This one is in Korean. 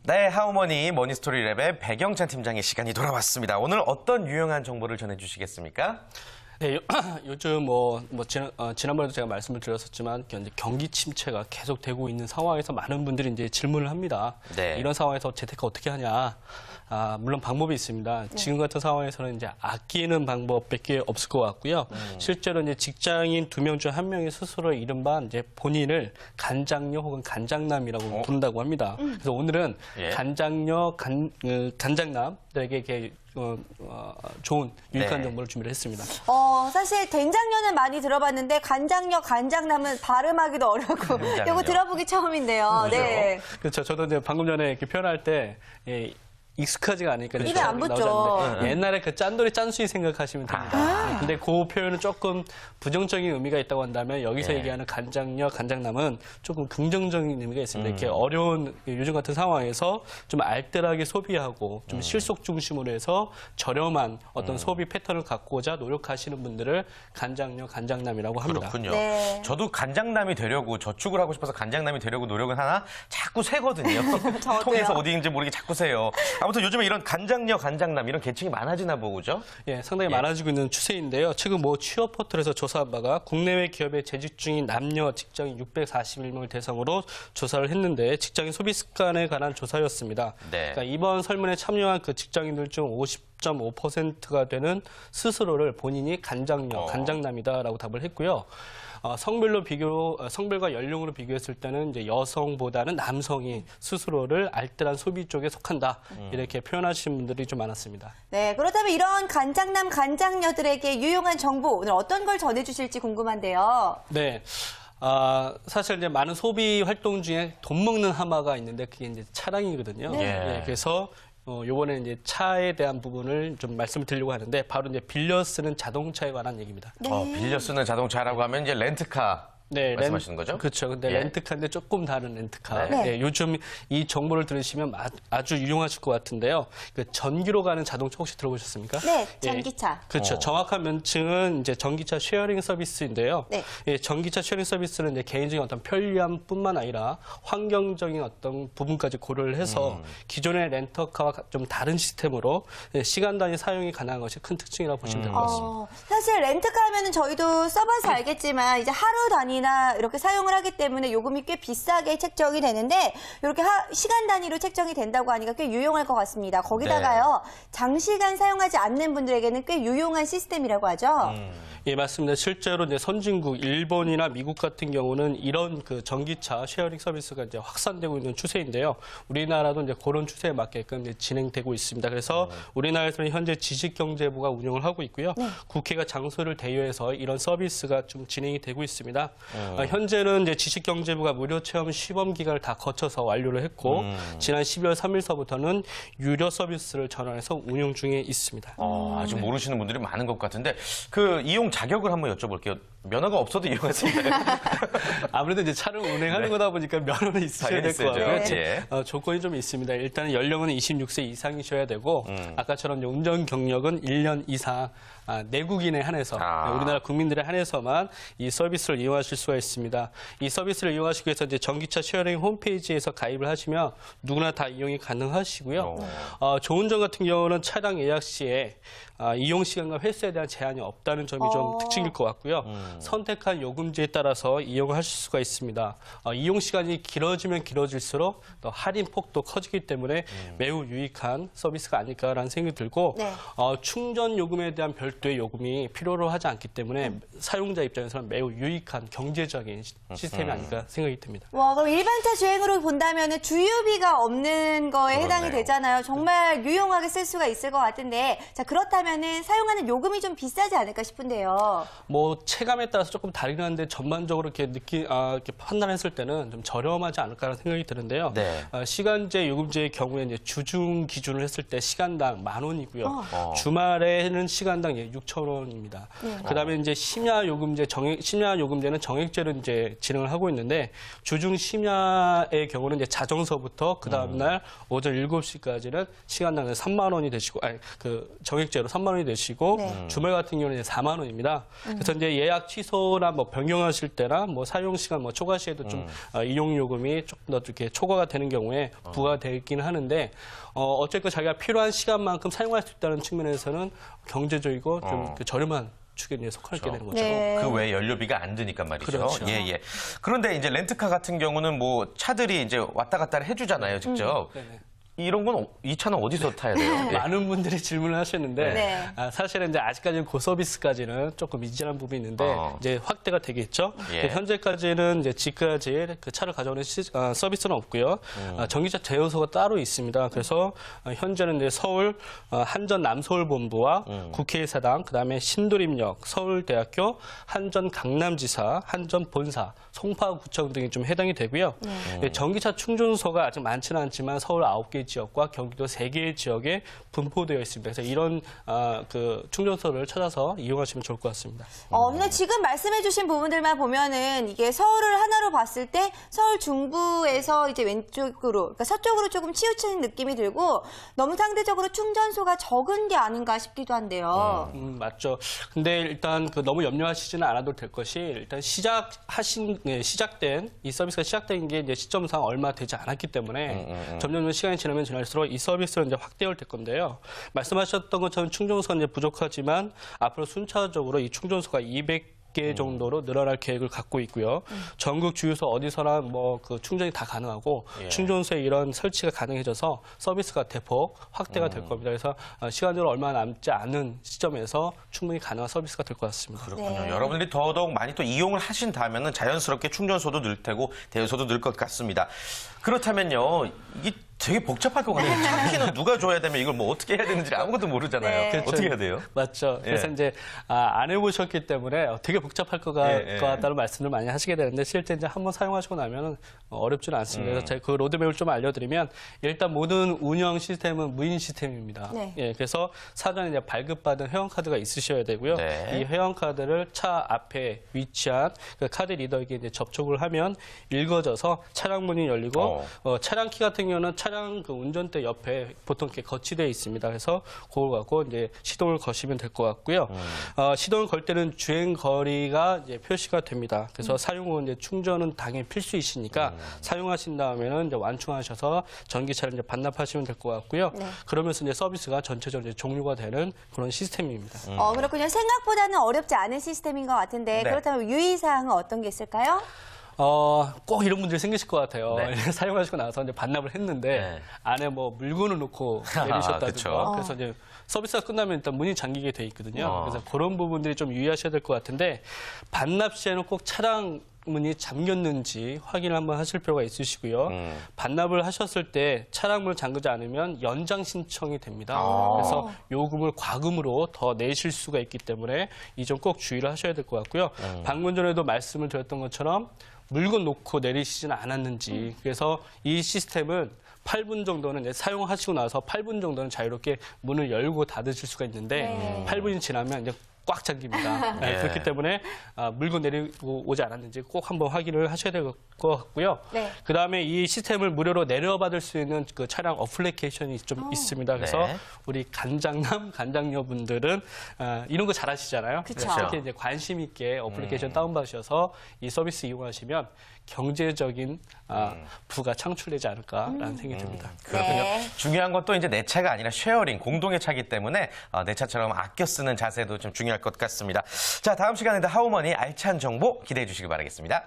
네, 하우머니 머니스토리 랩의 백영찬 팀장의 시간이 돌아왔습니다. 오늘 어떤 유용한 정보를 전해주시겠습니까? 네, 요즘 지난번에도 제가 말씀을 드렸었지만 경기 침체가 계속되고 있는 상황에서 많은 분들이 이제 질문을 합니다. 네. 이런 상황에서 재테크 어떻게 하냐? 물론 방법이 있습니다. 지금 같은 상황에서는 이제 아끼는 방법밖에 없을 것 같고요. 실제로 이제 직장인 2명 중 1명이 스스로 이른바 이제 본인을 간장녀 혹은 간장남이라고 부른다고 합니다. 그래서 오늘은 간장녀, 간장남들에게 이렇게 좋은 유익한 정보를 준비를 했습니다. 사실 된장녀는 많이 들어봤는데 간장녀, 간장남은 발음하기도 어렵고 이거 들어보기 처음인데요. 네. 그렇죠. 저도 이제 방금 전에 이렇게 표현할 때 익숙하지가 않으니까 입에 안 붙죠. 옛날에 그 짠돌이 짠수이 생각하시면 됩니다. 근데 그 표현은 조금 부정적인 의미가 있다고 한다면 여기서 얘기하는 간장녀, 간장남은 조금 긍정적인 의미가 있습니다. 이렇게 어려운 요즘 같은 상황에서 좀 알뜰하게 소비하고 좀 실속 중심으로 해서 저렴한 어떤 소비 패턴을 갖고자 노력하시는 분들을 간장녀, 간장남이라고 합니다. 그렇군요. 네. 저도 간장남이 되려고 저축을 하고 싶어서 간장남이 되려고 노력은 하나 자꾸 새거든요. 통해서 어디인지 모르게 자꾸 새요. 아무튼 요즘에 이런 간장녀, 간장남 이런 계층이 많아지나 보죠? 예, 상당히 많아지고 있는 추세인데요. 최근 취업 포털에서 조사한 바가 국내외 기업에 재직 중인 남녀 직장인 641명을 대상으로 조사를 했는데 직장인 소비 습관에 관한 조사였습니다. 네. 그러니까 이번 설문에 참여한 그 직장인들 중 50.5%가 되는 스스로를 본인이 간장녀, 간장남이다라고 답을 했고요. 성별과 연령으로 비교했을 때는 이제 여성보다는 남성이 스스로를 알뜰한 소비 쪽에 속한다. 이렇게 표현하시는 분들이 좀 많았습니다. 네, 그렇다면 이런 간장남, 간장녀들에게 유용한 정보 오늘 어떤 걸 전해주실지 궁금한데요. 네. 사실 이제 많은 소비 활동 중에 돈 먹는 하마가 있는데 그게 이제 차량이거든요. 네. 그래서 요번에 이제 차에 대한 부분을 좀 말씀을 드리려고 하는데 바로 이제 빌려 쓰는 자동차에 관한 얘기입니다. 빌려 쓰는 자동차라고 하면 이제 렌트카. 네, 말씀하시는 거죠? 그렇죠. 근데 렌트카인데 조금 다른 렌트카. 네. 네, 요즘 이 정보를 들으시면 아주 유용하실 것 같은데요. 그 전기로 가는 자동차 혹시 들어보셨습니까? 네, 전기차. 그렇죠. 정확한 명칭은 이제 전기차 쉐어링 서비스인데요. 네. 전기차 쉐어링 서비스는 이제 개인적인 어떤 편리함뿐만 아니라 환경적인 어떤 부분까지 고려를 해서 기존의 렌터카와 좀 다른 시스템으로 시간 단위 사용이 가능한 것이 큰 특징이라고 보시면 될 것 같습니다. 사실 렌트카 하면은 저희도 써봐서 알겠지만 이제 하루 단위나 이렇게 사용을 하기 때문에 요금이 꽤 비싸게 책정이 되는데 이렇게 시간 단위로 책정이 된다고 하니까 꽤 유용할 것 같습니다. 거기다가요 장시간 사용하지 않는 분들에게는 꽤 유용한 시스템이라고 하죠. 예, 맞습니다. 실제로 이제 선진국 일본이나 미국 같은 경우는 이런 그 전기차 쉐어링 서비스가 이제 확산되고 있는 추세인데요. 우리나라도 이제 그런 추세에 맞게끔 이제 진행되고 있습니다. 그래서 우리나라에서는 현재 지식경제부가 운영을 하고 있고요. 국회가 장소를 대여해서 이런 서비스가 좀 진행이 되고 있습니다. 현재는 이제 지식경제부가 무료 체험 시범 기간을 다 거쳐서 완료를 했고 지난 12월 3일서부터는 유료 서비스를 전환해서 운영 중에 있습니다. 아직 모르시는 분들이 많은 것 같은데 그 이용 자격을 한번 여쭤볼게요. 면허가 없어도 이용할 수 있나요? 아무래도 이제 차를 운행하는 거다 보니까 면허는 있으셔야 될 것 같고요. 조건이 좀 있습니다. 일단 연령은 26세 이상이셔야 되고 아까처럼 이제 운전 경력은 1년 이상 내국인에 한해서 우리나라 국민들에 한해서만 이 서비스를 이용하실 수가 있습니다. 이 서비스를 이용하시기 위해서 이제 전기차 쉐어링 홈페이지에서 가입을 하시면 누구나 다 이용이 가능하시고요. 좋은 점 같은 경우는 차량 예약 시에 이용 시간과 횟수에 대한 제한이 없다는 점이 좀 특징일 것 같고요. 선택한 요금제에 따라서 이용하실 수가 있습니다. 이용 시간이 길어지면 길어질수록 또 할인 폭도 커지기 때문에 매우 유익한 서비스가 아닐까라는 생각이 들고 충전 요금에 대한 별도의 요금이 필요로 하지 않기 때문에 사용자 입장에서는 매우 유익한 경제적인 시스템이 아닐까 생각이 듭니다. 와, 그럼 일반차 주행으로 본다면 주유비가 없는 거에 해당이 되잖아요. 정말 유용하게 쓸 수가 있을 것 같은데 자 그렇다면 사용하는 요금이 좀 비싸지 않을까 싶은데요. 체감에 따라서 조금 다르긴 한데 전반적으로 이렇게 판단했을 때는 좀 저렴하지 않을까라는 생각이 드는데요. 시간제 요금제의 경우에 이제 주중 기준을 했을 때 시간당 10,000원이고요. 주말에는 시간당 6,000원입니다. 그다음에 이제 심야 요금제는 정액제로 이제 진행을 하고 있는데 주중 심야의 경우는 이제 자정서부터 그 다음 날 오전 7시까지는 시간당 3만 원이 되시고 정액제로 3만 원이 되시고 주말 같은 경우는 이제 4만 원입니다. 그래서 이제 예약 취소나 뭐 변경하실 때나 뭐 사용 시간 뭐 초과 시에도 좀 이용 요금이 조금 더 이렇게 초과가 되는 경우에 부과되긴 하는데 어쨌건 자기가 필요한 시간만큼 사용할 수 있다는 측면에서는 경제적이고 좀 저렴한 축에 이제 속하게 되는 거죠. 네. 그 외에 연료비가 안 드니까 말이죠. 그렇죠. 예, 예. 그런데 이제 렌트카 같은 경우는 뭐 차들이 이제 왔다 갔다를 해주잖아요, 직접. 네네. 이런 건 이 차는 어디서 타야 돼요? 예. 많은 분들이 질문을 하셨는데 네. 사실은 이제 아직까지는 그 서비스까지는 조금 미진한 부분이 있는데 이제 확대가 되겠죠. 예. 현재까지는 이제 집까지 그 차를 가져오는 서비스는 없고요. 전기차 제어소가 따로 있습니다. 그래서 현재는 이제 서울 한전 남서울 본부와 국회의사당, 그다음에 신도림역, 서울대학교, 한전 강남지사, 한전 본사, 송파구청 등이 좀 해당이 되고요. 전기차 충전소가 아직 많지는 않지만 서울 9개 지역과 경기도 3개의 지역에 분포되어 있습니다. 그래서 이런 그 충전소를 찾아서 이용하시면 좋을 것 같습니다. 근데 지금 말씀해주신 부분들만 보면은 이게 서울을 하나로 봤을 때 서울 중부에서 이제 왼쪽으로, 그러니까 서쪽으로 조금 치우치는 느낌이 들고 너무 상대적으로 충전소가 적은 게 아닌가 싶기도 한데요. 맞죠. 근데 일단 그 너무 염려하시지는 않아도 될 것이 일단 시작된 이 서비스가 시작된 게 이제 시점상 얼마 되지 않았기 때문에 점점 시간이 지나면 지날수록 이 서비스는 이제 확대될 건데요. 말씀하셨던 것처럼 충전소가 이제 부족하지만 앞으로 순차적으로 이 충전소가 200개 정도로 늘어날 계획을 갖고 있고요. 전국 주유소 어디서나 뭐 그 충전이 다 가능하고 충전소에 이런 설치가 가능해져서 서비스가 대폭 확대가 될 겁니다. 그래서 시간적으로 얼마 남지 않은 시점에서 충분히 가능한 서비스가 될 것 같습니다. 그렇군요. 네. 여러분들이 더더욱 많이 또 이용을 하신다면은 자연스럽게 충전소도 늘 테고 대여소도 늘 것 같습니다. 그렇다면요, 이게 되게 복잡할 것 같아요. 차 키는 누가 줘야 되면 이걸 뭐 어떻게 해야 되는지 아무것도 모르잖아요. 네. 어떻게 해야 돼요? 맞죠. 그래서 예. 이제 안 해보셨기 때문에 되게 복잡할 것 같다는 말씀을 많이 하시게 되는데 실제 이제 한번 사용하시고 나면 어렵지는 않습니다. 그래서 제가 그 로드맵을 좀 알려드리면 일단 모든 운영 시스템은 무인 시스템입니다. 네. 예, 그래서 사전에 이제 발급받은 회원카드가 있으셔야 되고요. 네. 이 회원카드를 차 앞에 위치한 그 카드 리더에게 이제 접촉을 하면 읽어져서 차량 문이 열리고 차량 키 같은 경우는 차량 그 운전대 옆에 보통 이렇게 거치되어 있습니다. 그래서 그걸 갖고 이제 시동을 거시면 될 것 같고요. 시동을 걸 때는 주행 거리가 이제 표시가 됩니다. 그래서 사용 후 이제 충전은 당연히 필수이시니까 사용하신 다음에는 이제 완충하셔서 전기차를 이제 반납하시면 될 것 같고요. 네. 그러면서 이제 서비스가 전체적으로 이제 종료가 되는 그런 시스템입니다. 그렇군요. 생각보다는 어렵지 않은 시스템인 것 같은데 네. 그렇다면 유의사항은 어떤 게 있을까요? 꼭 이런 분들이 생기실 것 같아요. 네. 사용하시고 나서 이제 반납을 했는데 네. 안에 뭐 물건을 놓고 내리셨다든가 그쵸. 그래서 이제 서비스가 끝나면 일단 문이 잠기게 돼 있거든요. 그래서 그런 부분들이 좀 유의하셔야 될 것 같은데 반납 시에는 꼭 차량 문이 잠겼는지 확인을 한번 하실 필요가 있으시고요. 반납을 하셨을 때 차량문을 잠그지 않으면 연장 신청이 됩니다. 그래서 요금을 과금으로 더 내실 수가 있기 때문에 이 점 꼭 주의를 하셔야 될 것 같고요. 방금 전에도 말씀을 드렸던 것처럼 물건 놓고 내리시지는 않았는지 그래서 이 시스템은 8분 정도는 이제 사용하시고 나서 8분 정도는 자유롭게 문을 열고 닫으실 수가 있는데 8분이 지나면 이제 꽉 잠깁니다. 예. 그렇기 때문에 물건 내리고 오지 않았는지 꼭 한번 확인을 하셔야 될 것 같고요. 네. 그다음에 이 시스템을 무료로 내려받을 수 있는 그 차량 어플리케이션이 좀 있습니다. 그래서 네. 우리 간장남, 간장녀분들은 이런 거 잘 하시잖아요. 그쵸. 특히 이제 관심 있게 어플리케이션 다운받으셔서 이 서비스 이용하시면 경제적인 부가 창출되지 않을까라는 생각이 듭니다. 그렇군요. 네. 중요한 건 또 이제 내 차가 아니라 쉐어링, 공동의 차기 때문에 내 차처럼 아껴 쓰는 자세도 좀 중요할 것 같습니다. 자, 다음 시간에도 하우머니 알찬 정보 기대해 주시기 바라겠습니다.